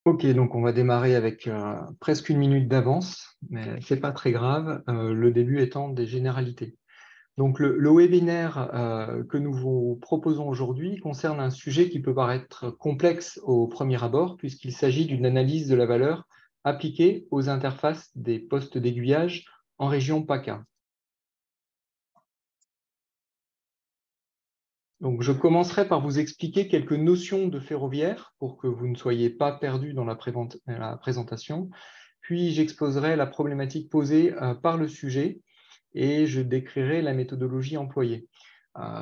Ok, donc on va démarrer avec presque une minute d'avance, mais c'est pas très grave, le début étant des généralités. Donc le webinaire que nous vous proposons aujourd'hui concerne un sujet qui peut paraître complexe au premier abord, puisqu'il s'agit d'une analyse de la valeur appliquée aux interfaces des postes d'aiguillage en région PACA. Donc, je commencerai par vous expliquer quelques notions de ferroviaire pour que vous ne soyez pas perdus dans la présentation. Puis, j'exposerai la problématique posée par le sujet et je décrirai la méthodologie employée.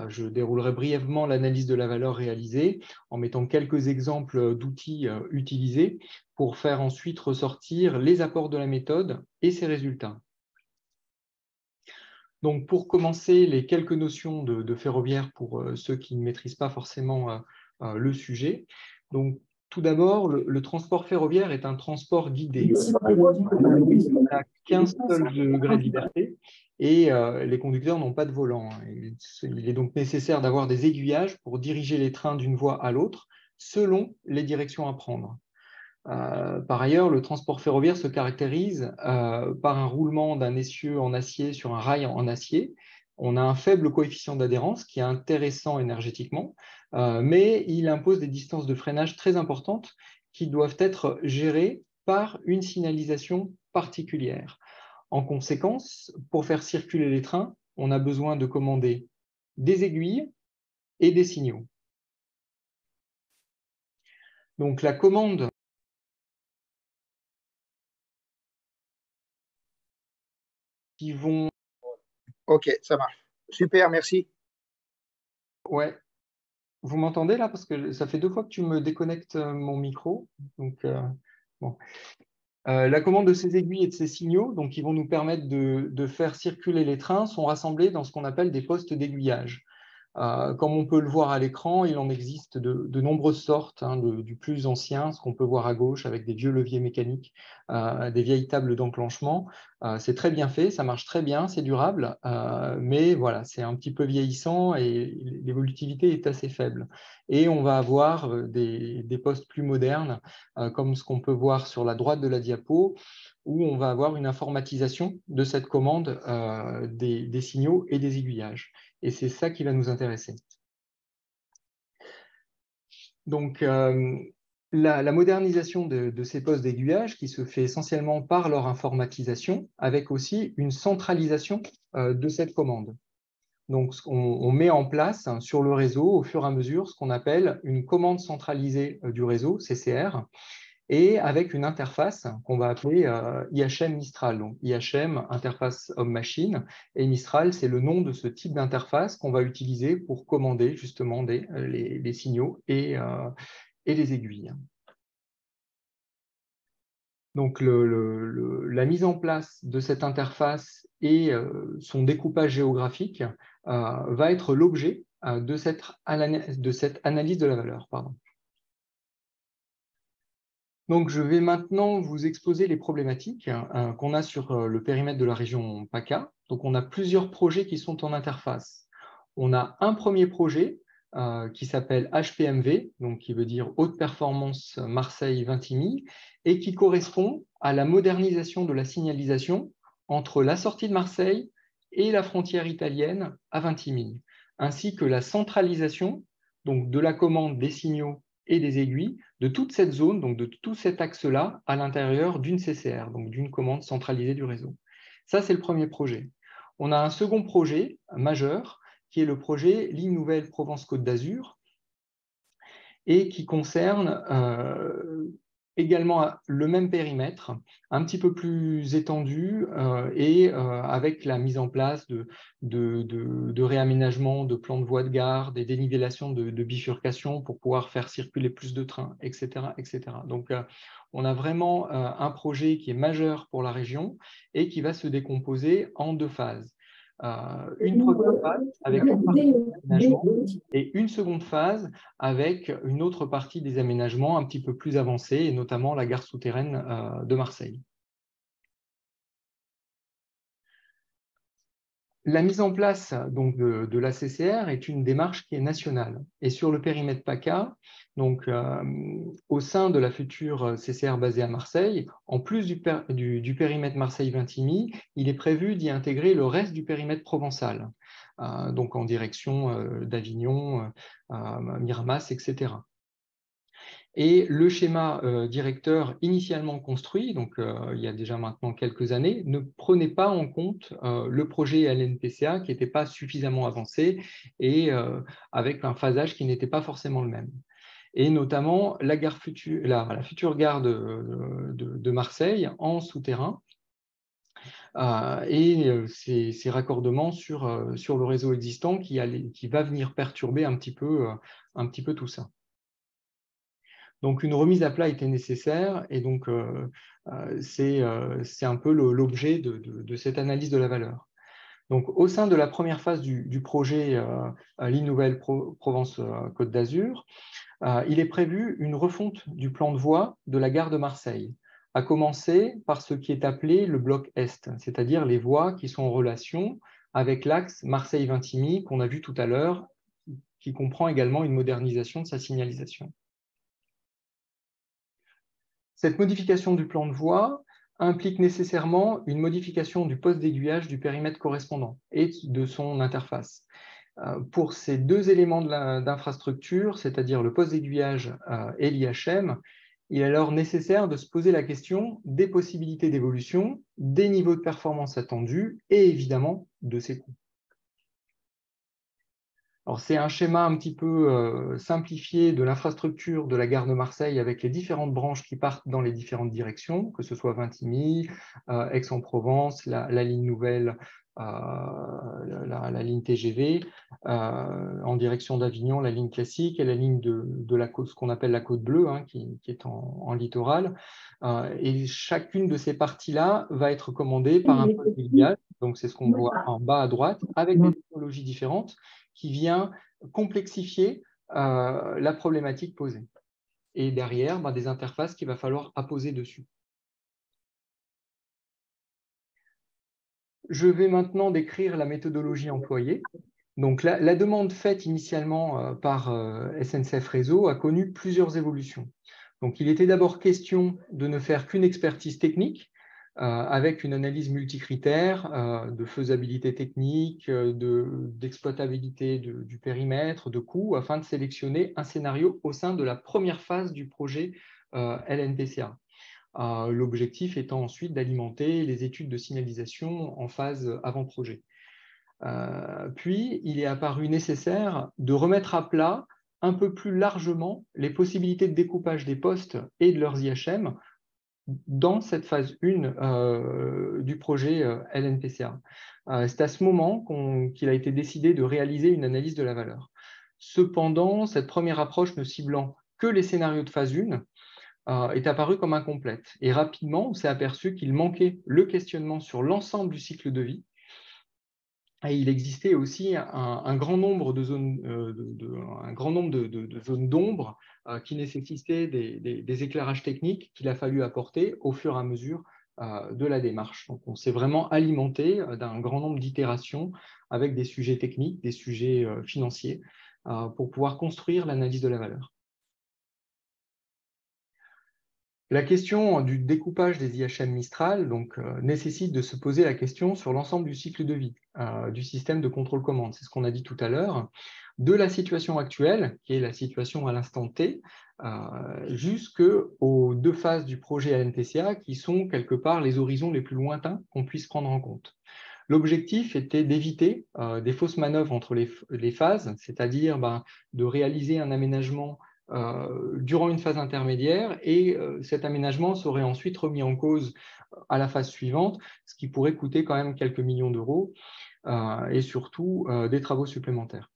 Je déroulerai brièvement l'analyse de la valeur réalisée en mettant quelques exemples d'outils utilisés pour faire ensuite ressortir les apports de la méthode et ses résultats. Donc, pour commencer, les quelques notions de ferroviaire pour ceux qui ne maîtrisent pas forcément le sujet. Donc, tout d'abord, le transport ferroviaire est un transport guidé. Il n'a qu'un seul degré de liberté et les conducteurs n'ont pas de volant. Il est donc nécessaire d'avoir des aiguillages pour diriger les trains d'une voie à l'autre selon les directions à prendre. Par ailleurs, le transport ferroviaire se caractérise par un roulement d'un essieu en acier sur un rail en acier. On a un faible coefficient d'adhérence qui est intéressant énergétiquement, mais il impose des distances de freinage très importantes qui doivent être gérées par une signalisation particulière. En conséquence, pour faire circuler les trains, on a besoin de commander des aiguilles et des signaux. Donc la commande qui vont... Ok, ça marche. Super, merci. Ouais. Vous m'entendez là? Parce que ça fait 2 fois que tu me déconnectes mon micro. Donc, bon. La commande de ces aiguilles et de ces signaux, donc, qui vont nous permettre de faire circuler les trains, sont rassemblés dans ce qu'on appelle des postes d'aiguillage. Comme on peut le voir à l'écran, il en existe de nombreuses sortes, hein, du plus ancien, ce qu'on peut voir à gauche avec des vieux leviers mécaniques, des vieilles tables d'enclenchement. C'est très bien fait, ça marche très bien, c'est durable, mais voilà, c'est un petit peu vieillissant et l'évolutivité est assez faible. Et on va avoir des postes plus modernes, comme ce qu'on peut voir sur la droite de la diapo, où on va avoir une informatisation de cette commande des signaux et des aiguillages. Et c'est ça qui va nous intéresser. Donc, la modernisation de ces postes d'aiguillage qui se fait essentiellement par leur informatisation, avec aussi une centralisation de cette commande. Donc, on met en place sur le réseau, au fur et à mesure, ce qu'on appelle une commande centralisée du réseau, CCR, et avec une interface qu'on va appeler IHM Mistral. Donc, IHM, interface homme-machine, et Mistral, c'est le nom de ce type d'interface qu'on va utiliser pour commander justement les signaux et les aiguilles. Donc, la mise en place de cette interface et son découpage géographique va être l'objet de cette analyse de la valeur. Pardon. Donc, je vais maintenant vous exposer les problématiques qu'on a sur le périmètre de la région PACA. Donc, on a plusieurs projets qui sont en interface. On a un premier projet qui s'appelle HPMV, donc qui veut dire Haute Performance Marseille-Vintimille, et qui correspond à la modernisation de la signalisation entre la sortie de Marseille et la frontière italienne à Vintimille, ainsi que la centralisation donc, de la commande des signaux et des aiguilles de toute cette zone, donc de tout cet axe-là, à l'intérieur d'une CCR, donc d'une commande centralisée du réseau. Ça, c'est le premier projet. On a un second projet majeur, qui est le projet Ligne Nouvelle Provence-Côte d'Azur, et qui concerne également le même périmètre, un petit peu plus étendu et avec la mise en place de réaménagement, de plans de voies de gare, des dénivellations de bifurcation pour pouvoir faire circuler plus de trains, etc. etc. Donc, on a vraiment un projet qui est majeur pour la région et qui va se décomposer en 2 phases. Une première phase avec une partie d'aménagement et une seconde phase avec une autre partie des aménagements un petit peu plus avancés, et notamment la gare souterraine de Marseille. La mise en place donc, de la CCR est une démarche qui est nationale. Et sur le périmètre PACA, donc, au sein de la future CCR basée à Marseille, en plus du périmètre Marseille-Vintimille, il est prévu d'y intégrer le reste du périmètre provençal, donc en direction d'Avignon, Miramas, etc. Et le schéma directeur initialement construit, donc il y a déjà maintenant quelques années, ne prenait pas en compte le projet LNPCA qui n'était pas suffisamment avancé et avec un phasage qui n'était pas forcément le même. Et notamment la future gare de Marseille en souterrain et ces raccordements sur le réseau existant qui va venir perturber un petit peu tout ça. Donc, une remise à plat était nécessaire et donc c'est un peu l'objet de cette analyse de la valeur. Donc, au sein de la première phase du projet Ligne Nouvelle Provence-Côte d'Azur, il est prévu une refonte du plan de voie de la gare de Marseille, à commencer par ce qui est appelé le bloc Est, c'est-à-dire les voies qui sont en relation avec l'axe Marseille-Vintimille qu'on a vu tout à l'heure, qui comprend également une modernisation de sa signalisation. Cette modification du plan de voie implique nécessairement une modification du poste d'aiguillage du périmètre correspondant et de son interface. Pour ces deux éléments d'infrastructure, c'est-à-dire le poste d'aiguillage et l'IHM, il est alors nécessaire de se poser la question des possibilités d'évolution, des niveaux de performance attendus et évidemment de ses coûts. C'est un schéma un petit peu simplifié de l'infrastructure de la gare de Marseille avec les différentes branches qui partent dans les différentes directions, que ce soit Vintimille, Aix-en-Provence, la ligne nouvelle, la ligne TGV, en direction d'Avignon, la ligne classique et la ligne de la côte, ce qu'on appelle la côte bleue, hein, qui est en littoral. Et chacune de ces parties-là va être commandée par un poste d'aiguillage, donc c'est ce qu'on voit en bas à droite, avec des technologies différentes, qui vient complexifier la problématique posée. Et derrière, des interfaces qu'il va falloir apposer dessus. Je vais maintenant décrire la méthodologie employée. Donc, la demande faite initialement par SNCF Réseau a connu plusieurs évolutions. Donc, il était d'abord question de ne faire qu'une expertise technique, avec une analyse multicritère de faisabilité technique, d'exploitabilité du périmètre, de coûts, afin de sélectionner un scénario au sein de la première phase du projet LNPCA. L'objectif étant ensuite d'alimenter les études de signalisation en phase avant-projet. Puis, il est apparu nécessaire de remettre à plat un peu plus largement les possibilités de découpage des postes et de leurs IHM dans cette phase 1 du projet LNPCA. C'est à ce moment qu'il a été décidé de réaliser une analyse de la valeur. Cependant, cette première approche ne ciblant que les scénarios de phase 1 est apparue comme incomplète. Et rapidement, on s'est aperçu qu'il manquait le questionnement sur l'ensemble du cycle de vie. Et il existait aussi un grand nombre de zones d'ombre qui nécessitaient des éclairages techniques qu'il a fallu apporter au fur et à mesure de la démarche. Donc, on s'est vraiment alimenté d'un grand nombre d'itérations avec des sujets techniques, des sujets financiers, pour pouvoir construire l'analyse de la valeur. La question du découpage des IHM Mistral nécessite de se poser la question sur l'ensemble du cycle de vie du système de contrôle-commande. C'est ce qu'on a dit tout à l'heure, de la situation actuelle, qui est la situation à l'instant T, jusqu'aux deux phases du projet LNPCA, qui sont quelque part les horizons les plus lointains qu'on puisse prendre en compte. L'objectif était d'éviter des fausses manœuvres entre les phases, c'est-à-dire de réaliser un aménagement durant une phase intermédiaire et cet aménagement serait ensuite remis en cause à la phase suivante, ce qui pourrait coûter quand même quelques millions d'euros et surtout des travaux supplémentaires.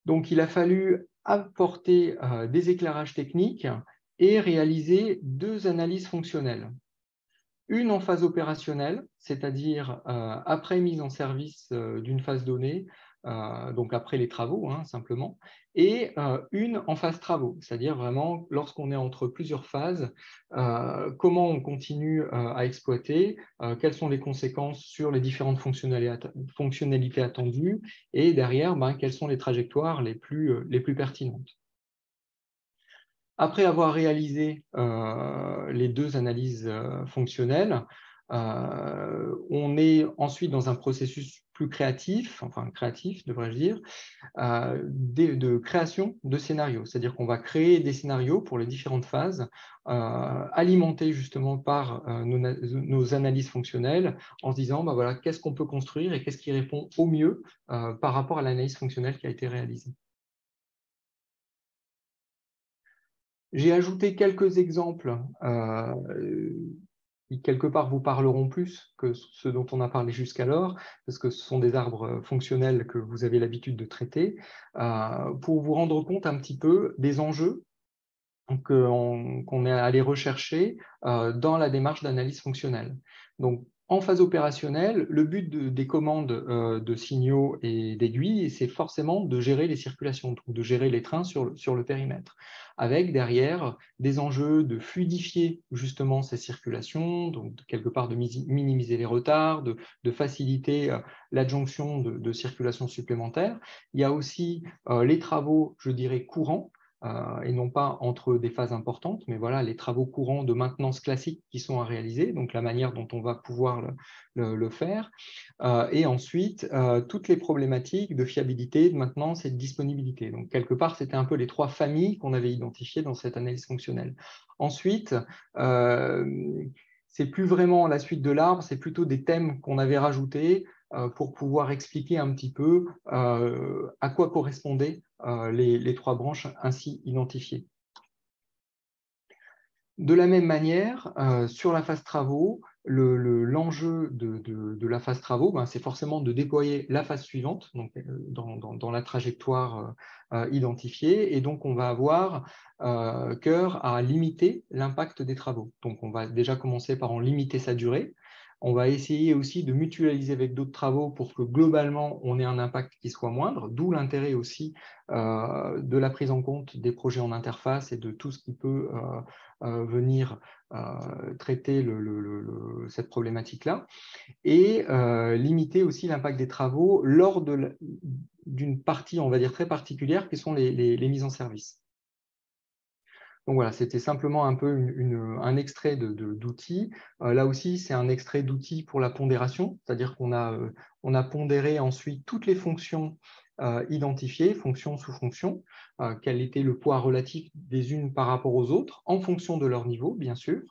Donc, il a fallu apporter des éclairages techniques et réaliser deux analyses fonctionnelles. Une en phase opérationnelle, c'est-à-dire après mise en service d'une phase donnée, donc après les travaux, hein, simplement, et une en phase travaux, c'est-à-dire vraiment lorsqu'on est entre plusieurs phases, comment on continue à exploiter, quelles sont les conséquences sur les différentes fonctionnalités attendues, et derrière, quelles sont les trajectoires les plus pertinentes. Après avoir réalisé les deux analyses fonctionnelles, on est ensuite dans un processus plus créatif, enfin créatif devrais-je dire, de création de scénarios. C'est-à-dire qu'on va créer des scénarios pour les différentes phases, alimentés justement par nos analyses fonctionnelles, en se disant, voilà, qu'est-ce qu'on peut construire et qu'est-ce qui répond au mieux par rapport à l'analyse fonctionnelle qui a été réalisée. J'ai ajouté quelques exemples qui, quelque part, vous parleront plus que ceux dont on a parlé jusqu'alors, parce que ce sont des arbres fonctionnels que vous avez l'habitude de traiter, pour vous rendre compte un petit peu des enjeux qu'on est allé rechercher dans la démarche d'analyse fonctionnelle. Donc, en phase opérationnelle, le but des commandes de signaux et d'aiguilles, c'est forcément de gérer les circulations, donc de gérer les trains sur le périmètre, avec derrière des enjeux de fluidifier justement ces circulations, donc quelque part de minimiser les retards, de faciliter l'adjonction de circulations supplémentaires. Il y a aussi les travaux, je dirais, courants, et non pas entre des phases importantes, mais voilà les travaux courants de maintenance classique qui sont à réaliser, donc la manière dont on va pouvoir le faire, et ensuite toutes les problématiques de fiabilité, de maintenance et de disponibilité. Donc quelque part, c'était un peu les trois familles qu'on avait identifiées dans cette analyse fonctionnelle. Ensuite, c'est plus vraiment la suite de l'arbre, c'est plutôt des thèmes qu'on avait rajoutés pour pouvoir expliquer un petit peu à quoi correspondaient les trois branches ainsi identifiées. De la même manière, sur la phase travaux, l'enjeu de la phase travaux, c'est forcément de déployer la phase suivante, donc, dans la trajectoire identifiée, et donc on va avoir cœur à limiter l'impact des travaux. Donc on va déjà commencer par en limiter sa durée. On va essayer aussi de mutualiser avec d'autres travaux pour que globalement on ait un impact qui soit moindre, d'où l'intérêt aussi de la prise en compte des projets en interface et de tout ce qui peut venir traiter cette problématique-là, et limiter aussi l'impact des travaux lors d'une partie, on va dire, très particulière, qui sont les mises en service. Donc voilà, c'était simplement un peu un extrait d'outils. Là aussi, c'est un extrait d'outils pour la pondération, c'est-à-dire qu'on a pondéré ensuite toutes les fonctions identifiées, fonction sous fonction, quel était le poids relatif des unes par rapport aux autres, en fonction de leur niveau, bien sûr.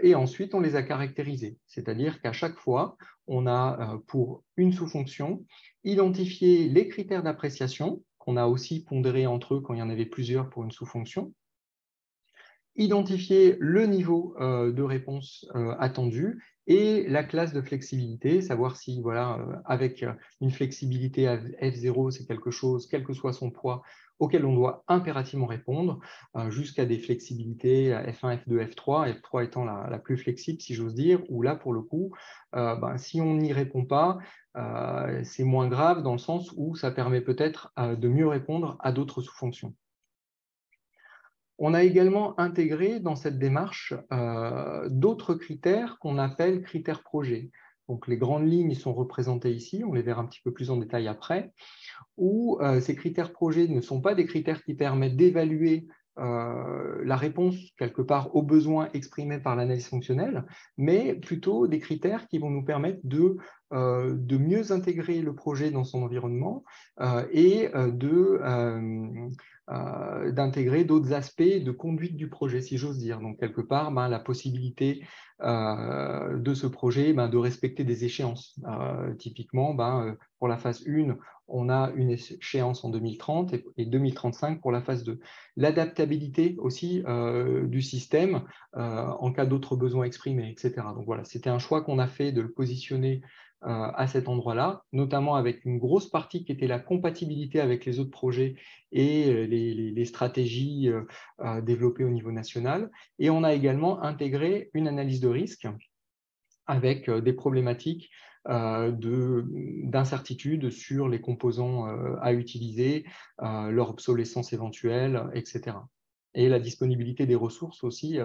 Et ensuite, on les a caractérisées, c'est-à-dire qu'à chaque fois, on a, pour une sous-fonction, identifié les critères d'appréciation, qu'on a aussi pondéré entre eux quand il y en avait plusieurs pour une sous-fonction, identifier le niveau de réponse attendu et la classe de flexibilité, savoir si, voilà, avec une flexibilité à F0, c'est quelque chose, quel que soit son poids, auquel on doit impérativement répondre, jusqu'à des flexibilités à F1, F2, F3, F3 étant la plus flexible, si j'ose dire, où là, pour le coup, si on n'y répond pas, c'est moins grave dans le sens où ça permet peut-être de mieux répondre à d'autres sous-fonctions. On a également intégré dans cette démarche d'autres critères qu'on appelle critères projets. Donc, les grandes lignes sont représentées ici, on les verra un petit peu plus en détail après, où ces critères projets ne sont pas des critères qui permettent d'évaluer la réponse quelque part aux besoins exprimés par l'analyse fonctionnelle, mais plutôt des critères qui vont nous permettre de mieux intégrer le projet dans son environnement et d'intégrer d'autres aspects de conduite du projet, si j'ose dire. Donc, quelque part, la possibilité de ce projet de respecter des échéances. Typiquement, pour la phase 1, on a une échéance en 2030 et 2035 pour la phase 2. L'adaptabilité aussi du système en cas d'autres besoins exprimés, etc. Donc voilà, c'était un choix qu'on a fait de le positionner à cet endroit-là, notamment avec une grosse partie qui était la compatibilité avec les autres projets et les stratégies développées au niveau national. Et on a également intégré une analyse de risque avec des problématiques d'incertitudes sur les composants à utiliser, leur obsolescence éventuelle, etc. Et la disponibilité des ressources aussi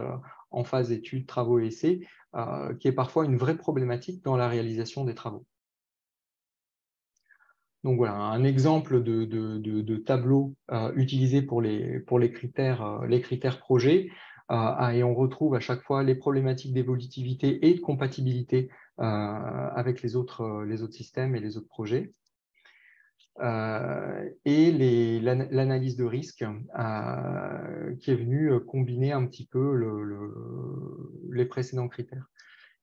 en phase d'études, travaux et essais, qui est parfois une vraie problématique dans la réalisation des travaux. Donc voilà, un exemple de tableau utilisé pour les critères projets, et on retrouve à chaque fois les problématiques d'évolutivité et de compatibilité avec les autres systèmes et les autres projets. Et l'analyse de risque qui est venue combiner un petit peu les précédents critères.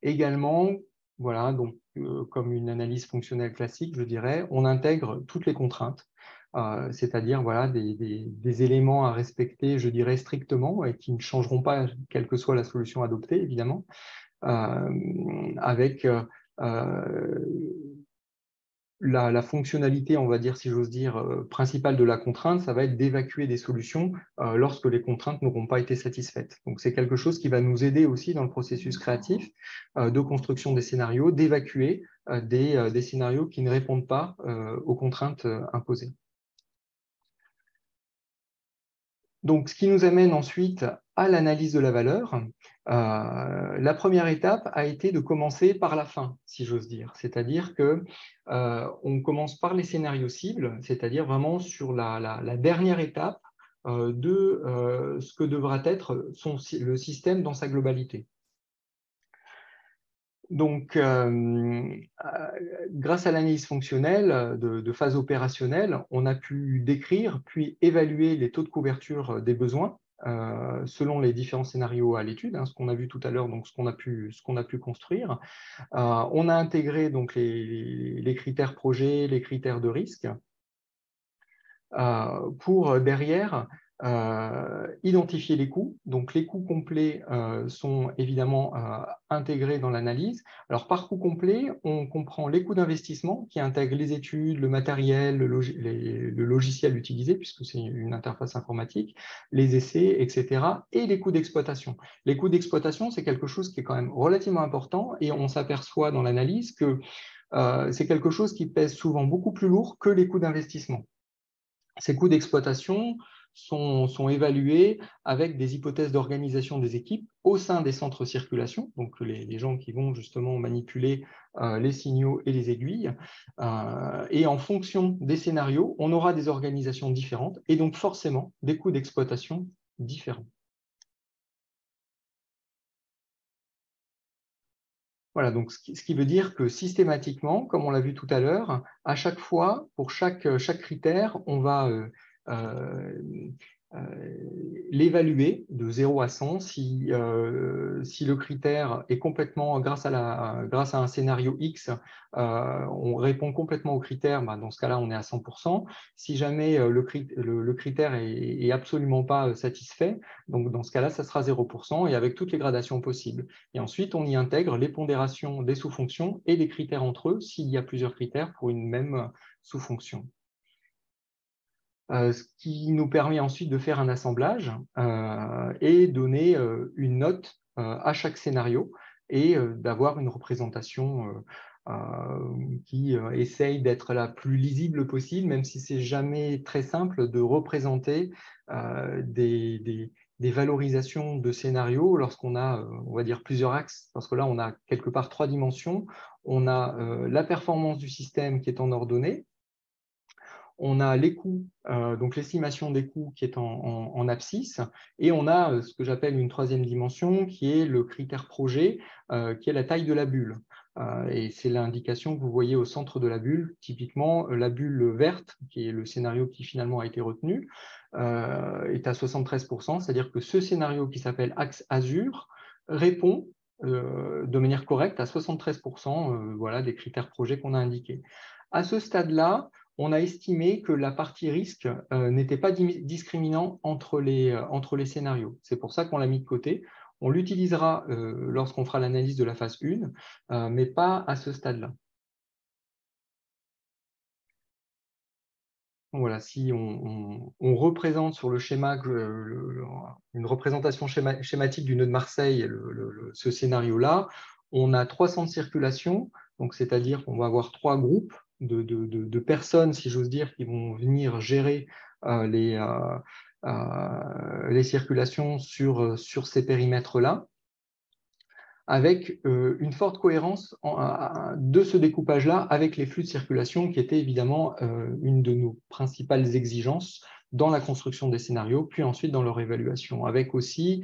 Également, voilà, donc, comme une analyse fonctionnelle classique, je dirais, on intègre toutes les contraintes, c'est-à-dire voilà, des éléments à respecter, je dirais, strictement, et qui ne changeront pas, quelle que soit la solution adoptée, évidemment, avec la fonctionnalité, on va dire, si j'ose dire, principale de la contrainte, ça va être d'évacuer des solutions lorsque les contraintes n'auront pas été satisfaites. Donc, c'est quelque chose qui va nous aider aussi dans le processus créatif de construction des scénarios, d'évacuer des scénarios qui ne répondent pas aux contraintes imposées. Donc, ce qui nous amène ensuite à l'analyse de la valeur. La première étape a été de commencer par la fin, si j'ose dire. C'est-à-dire qu'on commence par les scénarios cibles, c'est-à-dire vraiment sur la dernière étape de ce que devra être le système dans sa globalité. Donc, grâce à l'analyse fonctionnelle de phase opérationnelle, on a pu décrire puis évaluer les taux de couverture des besoins selon les différents scénarios à l'étude, hein, ce qu'on a vu tout à l'heure, donc ce qu'on a pu construire. On a intégré donc les critères projets, les critères de risque, pour derrière identifier les coûts. Donc les coûts complets sont évidemment intégrés dans l'analyse. Alors par coût complet, on comprend les coûts d'investissement qui intègrent les études, le matériel, le logiciel utilisé, puisque c'est une interface informatique, les essais, etc. et les coûts d'exploitation. Les coûts d'exploitation, c'est quelque chose qui est quand même relativement important et on s'aperçoit dans l'analyse que c'est quelque chose qui pèse souvent beaucoup plus lourd que les coûts d'investissement. Ces coûts d'exploitation sont évalués avec des hypothèses d'organisation des équipes au sein des centres de circulation, donc les gens qui vont justement manipuler les signaux et les aiguilles. Et en fonction des scénarios, on aura des organisations différentes et donc forcément des coûts d'exploitation différents. Voilà, donc ce qui veut dire que systématiquement, comme on l'a vu tout à l'heure, à chaque fois, pour chaque critère, on va l'évaluer de 0 à 100 si le critère est complètement, grâce à un scénario X, on répond complètement au critère, bah dans ce cas-là, on est à 100%. Si jamais le critère est absolument pas satisfait, donc dans ce cas-là, ça sera 0% et avec toutes les gradations possibles. Et ensuite, on y intègre les pondérations des sous-fonctions et les critères entre eux s'il y a plusieurs critères pour une même sous-fonction. Ce qui nous permet ensuite de faire un assemblage et donner une note à chaque scénario et d'avoir une représentation qui essaye d'être la plus lisible possible, même si c'est jamais très simple de représenter des valorisations de scénarios lorsqu'on a, on va dire, plusieurs axes, parce que là, on a quelque part 3 dimensions. On a la performance du système qui est en ordonnée, on a les coûts, donc l'estimation des coûts qui est en abscisse, et on a ce que j'appelle une 3e dimension qui est le critère projet, qui est la taille de la bulle. Et c'est l'indication que vous voyez au centre de la bulle, typiquement la bulle verte, qui est le scénario qui finalement a été retenu, est à 73%, c'est-à-dire que ce scénario qui s'appelle axe azur répond de manière correcte à 73% voilà, des critères projets qu'on a indiqués. À ce stade-là, on a estimé que la partie risque n'était pas discriminant entre les scénarios. C'est pour ça qu'on l'a mis de côté. On l'utilisera lorsqu'on fera l'analyse de la phase 1, mais pas à ce stade-là. Voilà, si on représente sur le schéma une représentation schématique du nœud de Marseille, ce scénario-là, on a 300 de circulation, Donc, c'est-à-dire qu'on va avoir 3 groupes de personnes, si j'ose dire, qui vont venir gérer les circulations sur ces périmètres-là, avec une forte cohérence de ce découpage-là avec les flux de circulation, qui était évidemment une de nos principales exigences dans la construction des scénarios, puis ensuite dans leur évaluation, avec aussi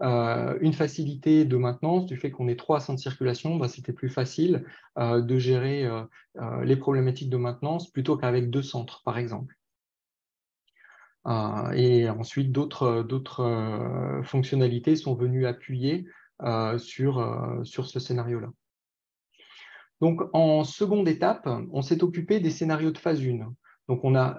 une facilité de maintenance du fait qu'on ait 3 centres de circulation. C'était plus facile de gérer les problématiques de maintenance plutôt qu'avec 2 centres, par exemple. Et ensuite, d'autres fonctionnalités sont venues appuyer sur ce scénario-là. Donc, en seconde étape, on s'est occupé des scénarios de phase 1. Donc, on a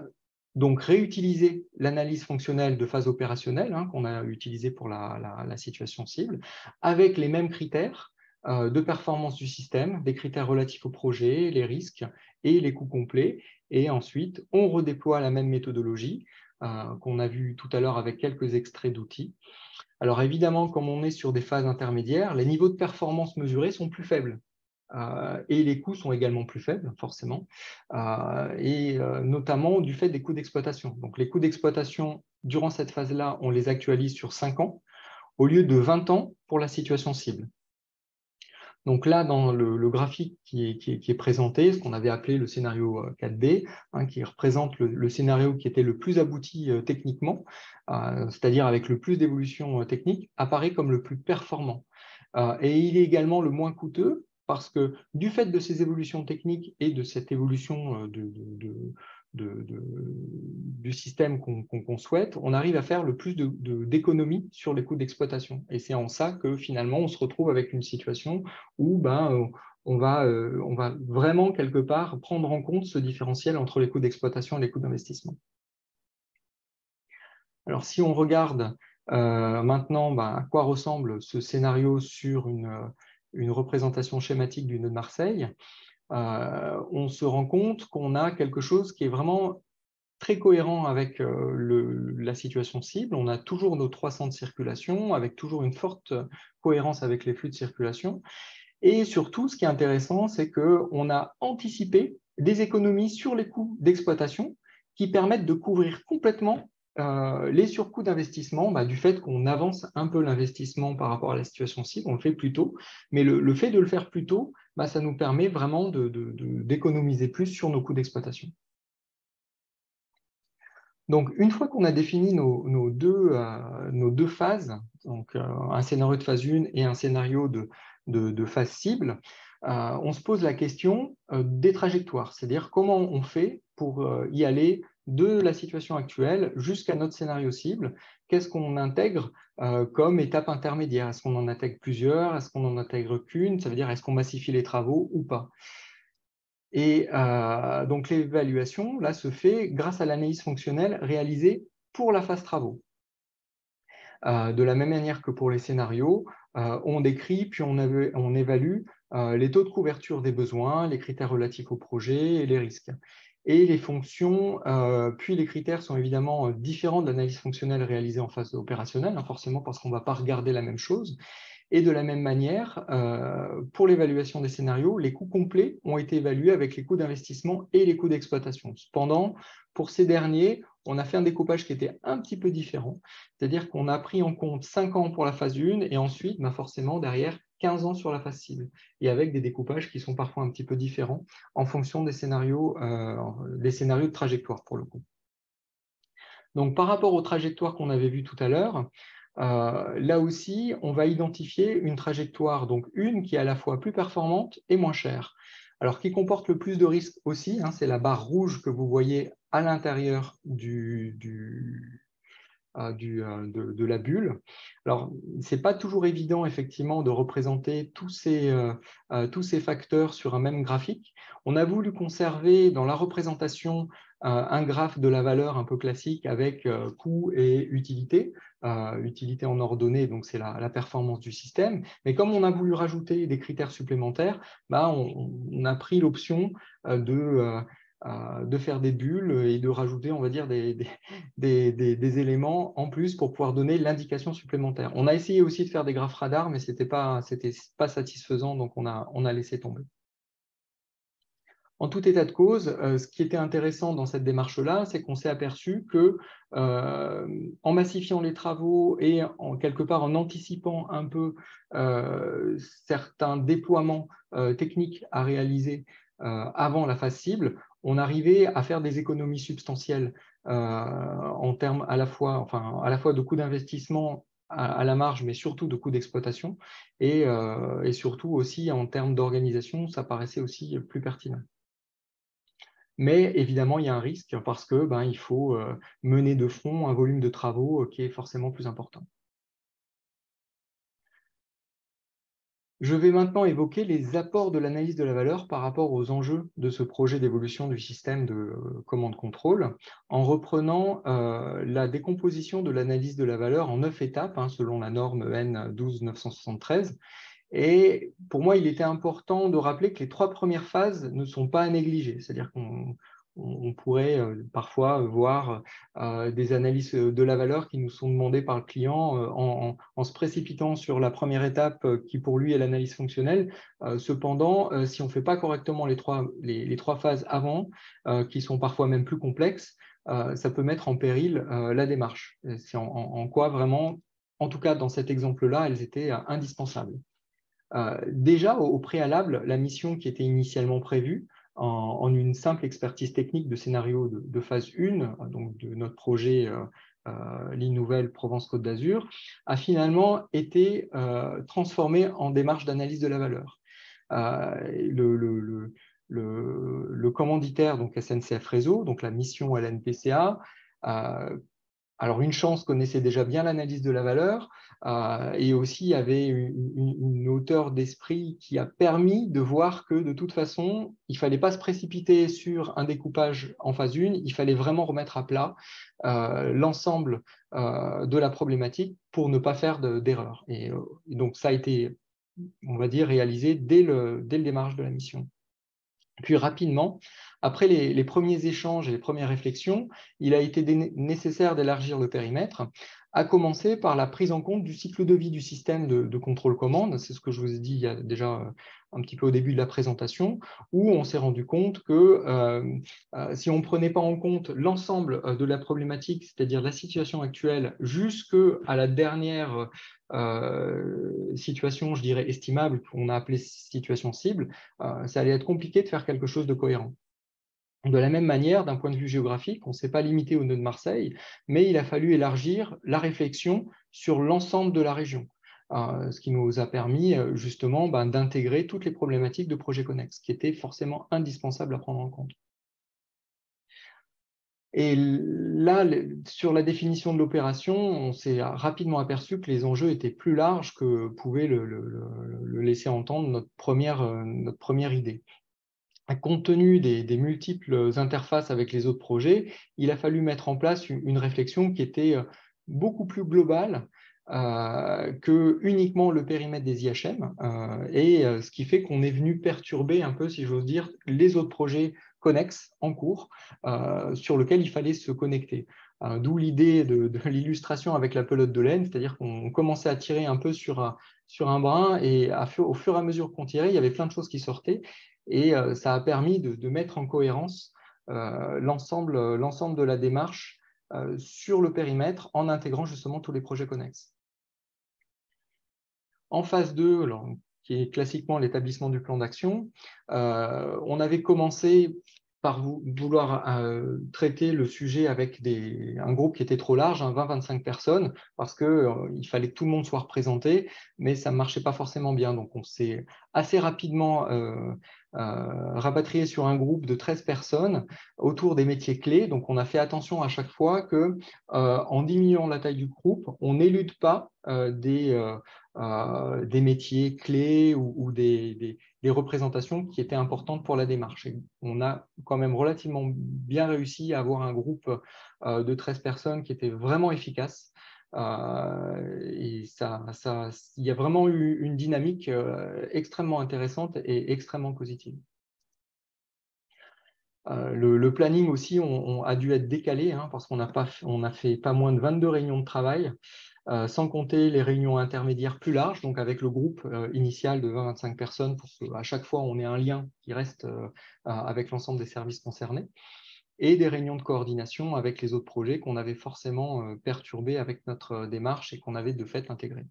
réutilisé l'analyse fonctionnelle de phase opérationnelle qu'on a utilisée pour la situation cible, avec les mêmes critères de performance du système, des critères relatifs au projet, les risques et les coûts complets. Et ensuite, on redéploie la même méthodologie qu'on a vu tout à l'heure avec quelques extraits d'outils. Alors évidemment, comme on est sur des phases intermédiaires, les niveaux de performance mesurés sont plus faibles. Et les coûts sont également plus faibles, forcément, et notamment du fait des coûts d'exploitation. Donc les coûts d'exploitation, durant cette phase-là, on les actualise sur 5 ans, au lieu de 20 ans pour la situation cible. Donc là, dans le graphique qui est présenté, ce qu'on avait appelé le scénario 4D, qui représente le scénario qui était le plus abouti techniquement, c'est-à-dire avec le plus d'évolution technique, apparaît comme le plus performant. Et il est également le moins coûteux, parce que du fait de ces évolutions techniques et de cette évolution du système qu'on souhaite, on arrive à faire le plus d'économies sur les coûts d'exploitation. Et c'est en ça que finalement, on se retrouve avec une situation où on va vraiment quelque part prendre en compte ce différentiel entre les coûts d'exploitation et les coûts d'investissement. Alors, si on regarde maintenant à quoi ressemble ce scénario sur une représentation schématique du nœud de Marseille, on se rend compte qu'on a quelque chose qui est vraiment très cohérent avec la situation cible. On a toujours nos 3 centres de circulation, avec toujours une forte cohérence avec les flux de circulation. Et surtout, ce qui est intéressant, c'est qu'on a anticipé des économies sur les coûts d'exploitation qui permettent de couvrir complètement les surcoûts d'investissement, du fait qu'on avance un peu l'investissement par rapport à la situation cible, on le fait plus tôt, mais le fait de le faire plus tôt, ça nous permet vraiment d'économiser plus sur nos coûts d'exploitation. Donc, une fois qu'on a défini nos deux phases, donc un scénario de phase 1 et un scénario de phase cible, on se pose la question des trajectoires, c'est-à-dire comment on fait pour y aller de la situation actuelle jusqu'à notre scénario cible. Qu'est-ce qu'on intègre comme étape intermédiaire? Est-ce qu'on en intègre plusieurs? Est-ce qu'on en intègre qu'une? Ça veut dire, est-ce qu'on massifie les travaux ou pas? Et donc l'évaluation, là, se fait grâce à l'analyse fonctionnelle réalisée pour la phase travaux. De la même manière que pour les scénarios, on décrit puis on évalue les taux de couverture des besoins, les critères relatifs au projet et les risques. Et les fonctions, puis les critères sont évidemment différents de l'analyse fonctionnelle réalisée en phase opérationnelle, forcément parce qu'on ne va pas regarder la même chose. Et de la même manière, pour l'évaluation des scénarios, les coûts complets ont été évalués avec les coûts d'investissement et les coûts d'exploitation. Cependant, pour ces derniers, on a fait un découpage qui était un petit peu différent, c'est-à-dire qu'on a pris en compte 5 ans pour la phase 1 et ensuite, forcément, derrière, 15 ans sur la phase cible, et avec des découpages qui sont parfois un petit peu différents en fonction des scénarios de trajectoire, pour le coup. Donc, par rapport aux trajectoires qu'on avait vues tout à l'heure, là aussi, on va identifier une trajectoire, donc une qui est à la fois plus performante et moins chère. Alors, qui comporte le plus de risques aussi, c'est la barre rouge que vous voyez à l'intérieur de la bulle. Alors, ce n'est pas toujours évident, effectivement, de représenter tous ces facteurs sur un même graphique. On a voulu conserver dans la représentation un graphe de la valeur un peu classique avec coût et utilité. Utilité en ordonnée, donc c'est la performance du système. Mais comme on a voulu rajouter des critères supplémentaires, on a pris l'option de faire des bulles et de rajouter, on va dire, des éléments en plus pour pouvoir donner l'indication supplémentaire. On a essayé aussi de faire des graphes radar, mais ce n'était pas satisfaisant, donc on a laissé tomber. En tout état de cause, ce qui était intéressant dans cette démarche-là, c'est qu'on s'est aperçu que en massifiant les travaux et quelque part en anticipant un peu certains déploiements techniques à réaliser avant la phase cible, on arrivait à faire des économies substantielles en termes à la fois de coûts d'investissement à la marge, mais surtout de coûts d'exploitation, et surtout aussi en termes d'organisation, ça paraissait aussi plus pertinent. Mais évidemment, il y a un risque parce que il faut mener de front un volume de travaux qui est forcément plus important. Je vais maintenant évoquer les apports de l'analyse de la valeur par rapport aux enjeux de ce projet d'évolution du système de commande-contrôle, en reprenant la décomposition de l'analyse de la valeur en 9 étapes, selon la norme N 12973. Et pour moi, il était important de rappeler que les 3 premières phases ne sont pas à négliger. C'est-à-dire qu'on pourrait parfois voir des analyses de la valeur qui nous sont demandées par le client en se précipitant sur la première étape qui pour lui est l'analyse fonctionnelle. Cependant, si on ne fait pas correctement les trois phases avant, qui sont parfois même plus complexes, ça peut mettre en péril la démarche. C'est en quoi vraiment, en tout cas dans cet exemple-là, elles étaient indispensables. Déjà, au préalable, la mission qui était initialement prévue en une simple expertise technique de scénario de phase 1, donc de notre projet Ligne Nouvelle Provence-Côte d'Azur, a finalement été transformée en démarche d'analyse de la valeur. Le commanditaire, donc SNCF Réseau, donc la mission LNPCA, alors, une chance connaissait déjà bien l'analyse de la valeur et aussi avait une hauteur d'esprit qui a permis de voir que de toute façon, il ne fallait pas se précipiter sur un découpage en phase 1, il fallait vraiment remettre à plat l'ensemble de la problématique pour ne pas faire d'erreur. Et donc, ça a été, on va dire, réalisé dès le démarrage de la mission. Puis rapidement, après les premiers échanges et les premières réflexions, il a été nécessaire d'élargir le périmètre, à commencer par la prise en compte du cycle de vie du système de contrôle-commande. C'est ce que je vous ai dit il y a déjà un petit peu au début de la présentation, où on s'est rendu compte que si on ne prenait pas en compte l'ensemble de la problématique, c'est-à-dire la situation actuelle, jusqu'à la dernière situation, je dirais, estimable, qu'on a appelée situation cible, ça allait être compliqué de faire quelque chose de cohérent. De la même manière, d'un point de vue géographique, on ne s'est pas limité au nœud de Marseille, mais il a fallu élargir la réflexion sur l'ensemble de la région, ce qui nous a permis justement d'intégrer toutes les problématiques de projets connexes, qui étaient forcément indispensables à prendre en compte. Et là, sur la définition de l'opération, on s'est rapidement aperçu que les enjeux étaient plus larges que pouvait le laisser entendre notre première idée. Compte tenu des multiples interfaces avec les autres projets, il a fallu mettre en place une réflexion qui était beaucoup plus globale que uniquement le périmètre des IHM, et ce qui fait qu'on est venu perturber un peu, si j'ose dire, les autres projets connexes en cours sur lesquels il fallait se connecter. D'où l'idée de l'illustration avec la pelote de laine, c'est-à-dire qu'on commençait à tirer un peu sur un brin, et au fur et à mesure qu'on tirait, il y avait plein de choses qui sortaient. Et ça a permis de mettre en cohérence l'ensemble de la démarche sur le périmètre en intégrant justement tous les projets connexes. En phase 2, alors, qui est classiquement l'établissement du plan d'action, on avait commencé par vouloir traiter le sujet avec un groupe qui était trop large, 20-25 personnes, parce qu'il fallait que tout le monde soit représenté, mais ça ne marchait pas forcément bien. Donc, on s'est assez rapidement rapatrié sur un groupe de 13 personnes autour des métiers clés. Donc, on a fait attention à chaque fois que, en diminuant la taille du groupe, on n'élude pas des métiers clés ou des représentations qui étaient importantes pour la démarche. Et on a quand même relativement bien réussi à avoir un groupe de 13 personnes qui était vraiment efficace. Et il y a vraiment eu une dynamique extrêmement intéressante et extrêmement positive. Le planning aussi a dû être décalé parce qu'on a fait pas moins de 22 réunions de travail sans compter les réunions intermédiaires plus larges, donc avec le groupe initial de 20-25 personnes, pour qu'à chaque fois, on ait un lien qui reste avec l'ensemble des services concernés, et des réunions de coordination avec les autres projets qu'on avait forcément perturbés avec notre démarche et qu'on avait de fait intégrés.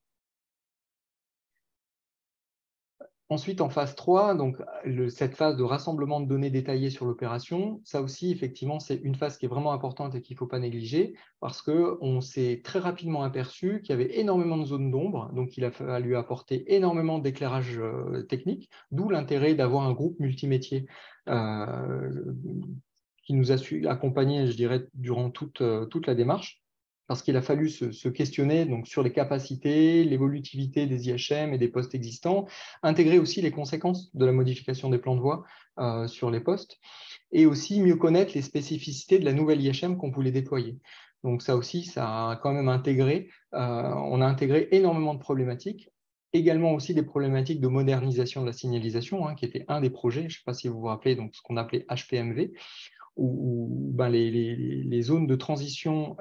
Ensuite, en phase 3, donc, cette phase de rassemblement de données détaillées sur l'opération, ça aussi, effectivement, c'est une phase qui est vraiment importante et qu'il ne faut pas négliger parce qu'on s'est très rapidement aperçu qu'il y avait énormément de zones d'ombre, donc il a fallu apporter énormément d'éclairage technique, d'où l'intérêt d'avoir un groupe multimétier qui nous a accompagnés, je dirais, durant toute la démarche, parce qu'il a fallu se questionner donc, sur les capacités, l'évolutivité des IHM et des postes existants, intégrer aussi les conséquences de la modification des plans de voie sur les postes, et aussi mieux connaître les spécificités de la nouvelle IHM qu'on voulait déployer. Donc ça aussi, ça a quand même intégré, on a intégré énormément de problématiques, également aussi des problématiques de modernisation de la signalisation, qui était un des projets, je ne sais pas si vous vous rappelez, donc ce qu'on appelait HPMV, où ben, les zones de transition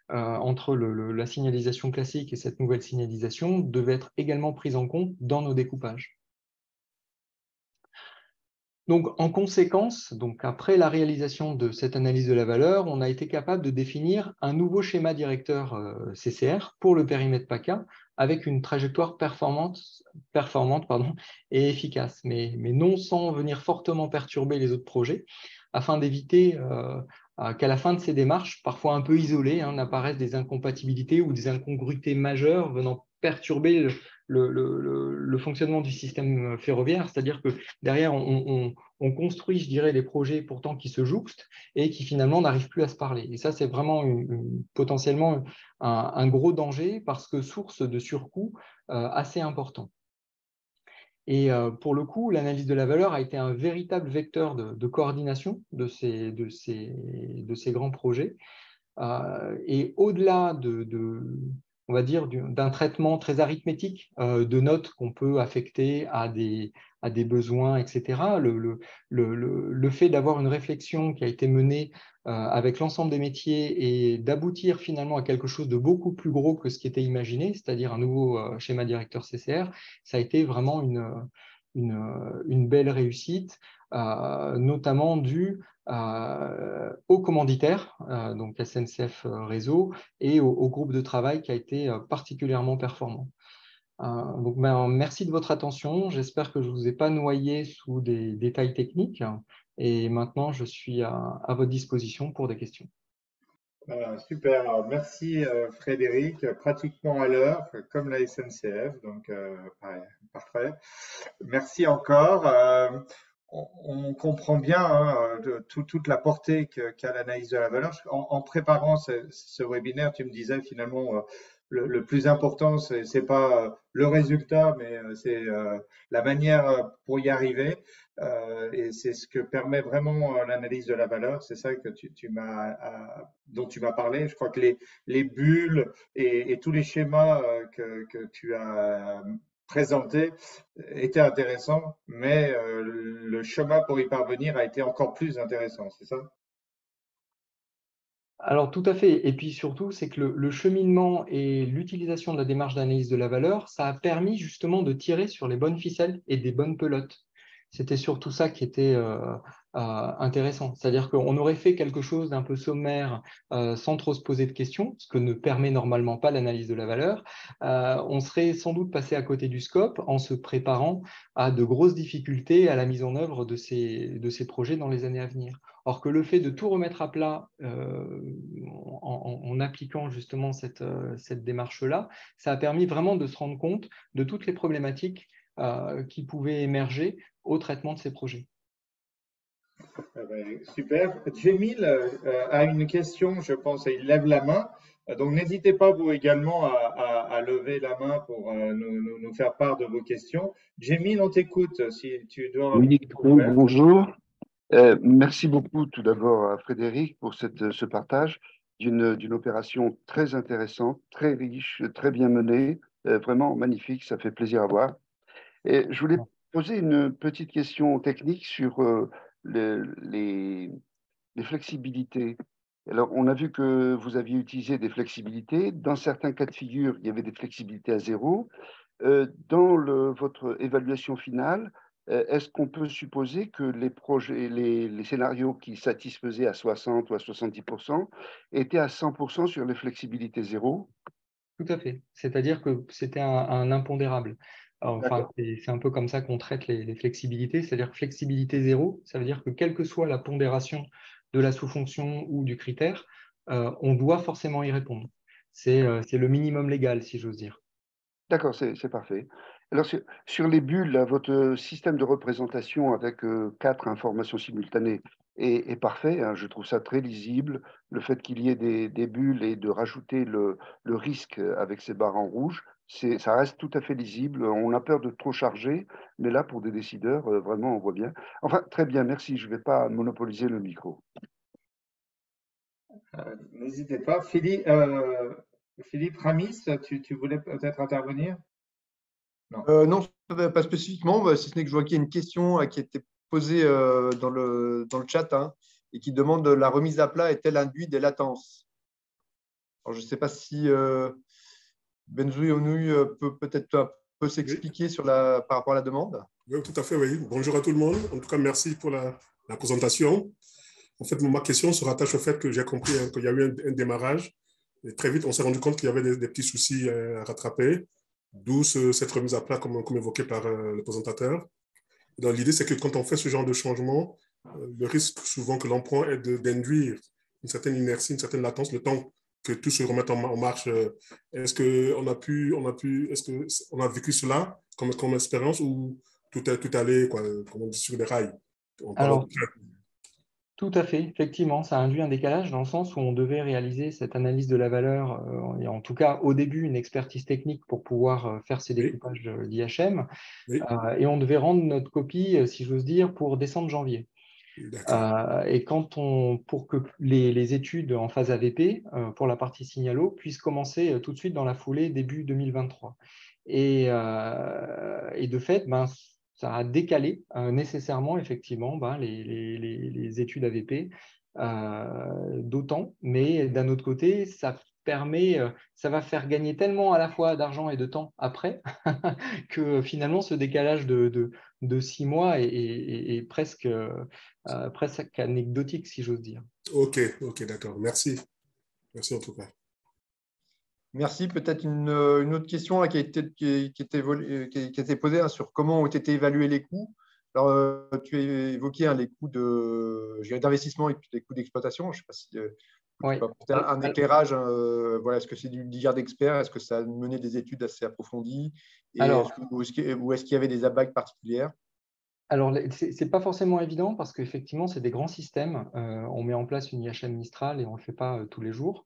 entre la signalisation classique et cette nouvelle signalisation devaient être également prises en compte dans nos découpages. Donc, en conséquence, donc après la réalisation de cette analyse de la valeur, on a été capable de définir un nouveau schéma directeur CCR pour le périmètre PACA avec une trajectoire performante et efficace, mais non sans venir fortement perturber les autres projets, afin d'éviter qu'à la fin de ces démarches, parfois un peu isolées, n'apparaissent des incompatibilités ou des incongruités majeures venant perturber le fonctionnement du système ferroviaire, c'est-à-dire que derrière, on construit, je dirais, des projets pourtant qui se jouxtent et qui finalement n'arrivent plus à se parler. Et ça, c'est vraiment potentiellement un gros danger parce que source de surcoût assez important. Et pour le coup, l'analyse de la valeur a été un véritable vecteur de coordination de ces grands projets. Et au-delà on va dire, d'un traitement très arithmétique de notes qu'on peut affecter à des besoins, etc., le fait d'avoir une réflexion qui a été menée avec l'ensemble des métiers et d'aboutir finalement à quelque chose de beaucoup plus gros que ce qui était imaginé, c'est-à-dire un nouveau schéma directeur CCR, ça a été vraiment une belle réussite, notamment due au commanditaire, donc SNCF Réseau, et au groupe de travail qui a été particulièrement performant. Donc, merci de votre attention. J'espère que je ne vous ai pas noyé sous des détails techniques. Et maintenant, je suis à votre disposition pour des questions. Super, alors, merci Frédéric, pratiquement à l'heure, comme la SNCF, donc parfait. Merci encore. On comprend bien toute la portée qu'a l'analyse de la valeur. En préparant ce webinaire, tu me disais finalement le plus important, c'est pas le résultat, mais c'est la manière pour y arriver. Et c'est ce que permet vraiment l'analyse de la valeur. C'est ça que dont tu m'as parlé. Je crois que les bulles et tous les schémas que tu as présentés étaient intéressants, mais le chemin pour y parvenir a été encore plus intéressant, c'est ça? Alors, tout à fait. Et puis surtout, c'est que le cheminement et l'utilisation de la démarche d'analyse de la valeur, ça a permis justement de tirer sur les bonnes ficelles et des bonnes pelotes. C'était surtout ça qui était intéressant. C'est-à-dire qu'on aurait fait quelque chose d'un peu sommaire sans trop se poser de questions, ce que ne permet normalement pas l'analyse de la valeur. On serait sans doute passé à côté du scope en se préparant à de grosses difficultés à la mise en œuvre de ces projets dans les années à venir. Or que le fait de tout remettre à plat en appliquant justement cette démarche-là, ça a permis vraiment de se rendre compte de toutes les problématiques qui pouvaient émerger au traitement de ces projets. Super. Jamil a une question, je pense, et il lève la main. Donc, n'hésitez pas, vous également, à lever la main pour nous faire part de vos questions. Jamil, on t'écoute. Si tu dois. Oui, bonjour. Merci beaucoup tout d'abord à Frédéric pour ce partage d'une opération très intéressante, très riche, très bien menée, vraiment magnifique, ça fait plaisir à voir. Et je voulais poser une petite question technique sur les flexibilités. Alors, on a vu que vous aviez utilisé des flexibilités. Dans certains cas de figure, il y avait des flexibilités à zéro. Dans votre évaluation finale, est-ce qu'on peut supposer que les projets, les scénarios qui satisfaisaient à 60 ou à 70% étaient à 100% sur les flexibilités zéro? Tout à fait. C'est-à-dire que c'était un impondérable. Alors, enfin, D'accord. c'est un peu comme ça qu'on traite les flexibilités, c'est-à-dire flexibilité zéro, ça veut dire que quelle que soit la pondération de la sous-fonction ou du critère, on doit forcément y répondre. C'est le minimum légal, si j'ose dire. D'accord, c'est parfait. Alors, sur les bulles, là, votre système de représentation avec 4 informations simultanées est parfait, hein. Je trouve ça très lisible. Le fait qu'il y ait des bulles et de rajouter le risque avec ces barres en rouge, ça reste tout à fait lisible. On a peur de trop charger, mais là, pour des décideurs, vraiment, on voit bien. Enfin, très bien, merci. Je ne vais pas monopoliser le micro. N'hésitez pas. Philippe Ramis, tu voulais peut-être intervenir? Non. Non, pas spécifiquement, si ce n'est que je vois qu'il y a une question qui a été posée dans le chat, hein, et qui demande la remise à plat est-elle induite des latences? Alors, je ne sais pas si Benzoui Onouy peut peut-être un peu Oui, s'expliquer par rapport à la demande. oui, tout à fait, oui. Bonjour à tout le monde. En tout cas, merci pour la présentation. En fait, ma question se rattache au fait que j'ai compris, hein, qu'il y a eu un démarrage. Et très vite, on s'est rendu compte qu'il y avait des petits soucis à rattraper, d'où cette remise à plat, comme évoqué par le présentateur. Donc, l'idée, c'est que quand on fait ce genre de changement, le risque souvent que l'on prend est d'induire une certaine inertie, une certaine latence, le temps que tout se remette en marche. Est-ce qu'on a vécu cela comme expérience ou tout allé, quoi, comme on dit, sur des rails? En parlant de... Alors, tout à fait, effectivement, ça induit un décalage dans le sens où on devait réaliser cette analyse de la valeur, et en tout cas au début une expertise technique pour pouvoir faire ces Oui, découpages d'IHM, oui, et on devait rendre notre copie, si j'ose dire, pour décembre janvier. d'accord. Et pour que les études en phase AVP pour la partie signalo puissent commencer tout de suite dans la foulée début 2023. Et de fait, ben, ça a décalé nécessairement effectivement ben, les études AVP d'autant, mais d'un autre côté, ça va faire gagner tellement à la fois d'argent et de temps après que finalement ce décalage de 6 mois est presque anecdotique, si j'ose dire. Ok, ok, d'accord. Merci. Merci en tout cas. Merci. Peut-être une autre question là, qui a été posée, hein, sur comment ont été évalués les coûts. Alors, tu as évoqué, hein, les coûts d'investissement et puis les coûts d'exploitation. Je ne sais pas si tu Oui. peux apporter un éclairage. Voilà, est-ce que c'est du diard d'experts? Est-ce que ça a mené des études assez approfondies? Et Alors, est-ce qu'il y avait des abacs particulières? Alors, c'est pas forcément évident parce qu'effectivement, c'est des grands systèmes. On met en place une IHM Mistral et on ne le fait pas tous les jours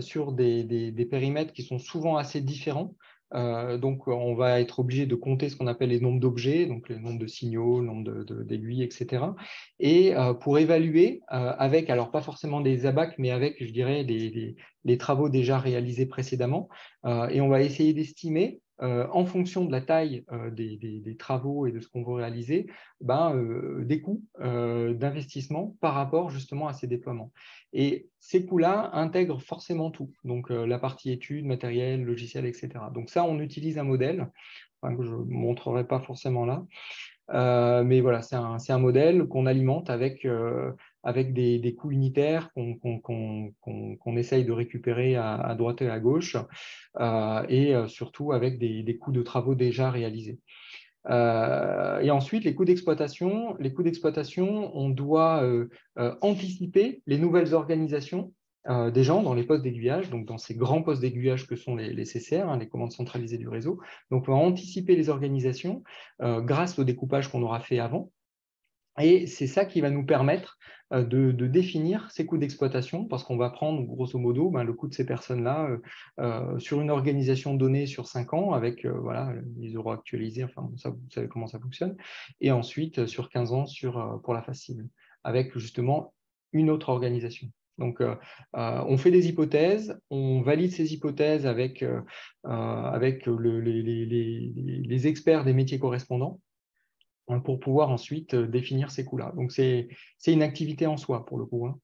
sur des périmètres qui sont souvent assez différents. Donc, on va être obligé de compter ce qu'on appelle les nombres d'objets, donc les nombres de signaux, le nombre d'aiguilles, etc. Et pour évaluer, avec, alors pas forcément des abacs, mais avec, je dirais, les travaux déjà réalisés précédemment, et on va essayer d'estimer en fonction de la taille des travaux et de ce qu'on veut réaliser, ben, des coûts d'investissement par rapport justement à ces déploiements. Et ces coûts-là intègrent forcément tout, donc la partie études, matériel, logiciel, etc. Donc ça, on utilise un modèle, enfin, que je ne montrerai pas forcément là, mais voilà, c'est un modèle qu'on alimente avec des coûts unitaires qu'on essaye de récupérer à droite et à gauche, et surtout avec des coûts de travaux déjà réalisés. Et ensuite, les coûts d'exploitation, on doit anticiper les nouvelles organisations des gens dans les postes d'aiguillage, donc dans ces grands postes d'aiguillage que sont les CCR, hein, les commandes centralisées du réseau. Donc, on va anticiper les organisations grâce au découpage qu'on aura fait avant. Et c'est ça qui va nous permettre de définir ces coûts d'exploitation, parce qu'on va prendre grosso modo ben, le coût de ces personnes-là sur une organisation donnée sur 5 ans, avec voilà, les euros actualisés, enfin ça, vous savez comment ça fonctionne, et ensuite sur 15 ans pour la phase cible, avec justement une autre organisation. Donc, on fait des hypothèses, on valide ces hypothèses avec les experts des métiers correspondants, pour pouvoir ensuite définir ces coûts-là. Donc, c'est une activité en soi, pour le coup, hein.